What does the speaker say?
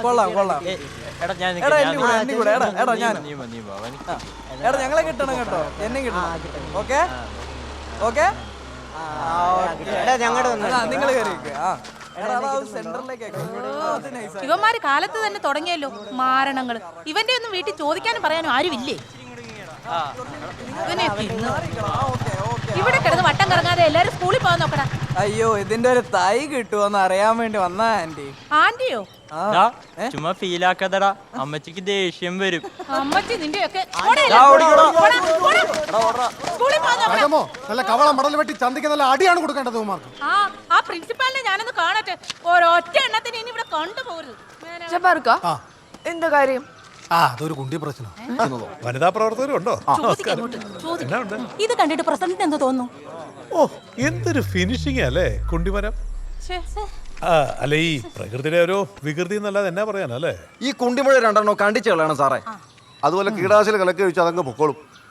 കൊള്ളാം കൊള്ളാം. എടാ ഞാൻ എടാ എന്നെ കൂടെ എടാ ഞാൻ എടാ ഞങ്ങളെ കിട്ടണം കേട്ടോ, എന്നെ കിട്ടണം. ഓക്കെ ഓക്കെ നിങ്ങൾ കയറിയിരിക്കുക. ഇവന്മാര് കാലത്ത് തന്നെ തുടങ്ങിയല്ലോ മാരണങ്ങള്. ഇവന്റെ ഒന്നും വീട്ടിൽ ചോദിക്കാനും പറയാനും ആരുമില്ലേ? ഇവിടെ കിടന്ന് വട്ടം കറങ്ങാതെ എല്ലാരും സ്കൂളിൽ പോകാൻ നോക്കടാ. അയ്യോ ഇതിന്റെ ഒരു തൈ കിട്ടുമോന്ന് അറിയാൻ വേണ്ടി വന്നാ ആന്റി. ആന്റിയോ? ചുമ്മാ ഫീലാക്കാതടാ, അമ്മച്ചിക്ക് ദേഷ്യം വരും. അമ്മച്ചി നിന്റെയൊക്കെ നല്ല കവള മടൽ വെട്ടി ചന്തിക്ക് നല്ല അടിയാണ് കൊടുക്കേണ്ടത്. ആ പ്രിൻസിപ്പാലിനെ ഞാനൊന്ന് കാണട്ടെ. ഒരൊറ്റ എണ്ണത്തിന് ഇനി ഇവിടെ കണ്ടുപോകരുത്. എന്താ കാര്യം? അതൊരു കുണ്ടി പ്രശ്നം. വനിതാ പ്രവർത്തകരുണ്ടോ? ഇത് കണ്ടിട്ട് പ്രസിഡന്റ് എന്ത് തോന്നുന്നു? ഓ എന്തൊരു ഫിനിഷിംഗ് അല്ലേ കുണ്ടിമരം. അല്ല ഈ പ്രകൃതിയുടെ ഒരു വികൃതി എന്നല്ലാതെ എന്നാ പറയാനല്ലേ. ഈ കുണ്ടിമുഴ രണ്ടെണ്ണോ കണ്ടിച്ചു കളയണം സാറേ. അതുപോലെ കീടാശില കലക്കി വെച്ച് അതങ്ങ് പൊക്കോളും.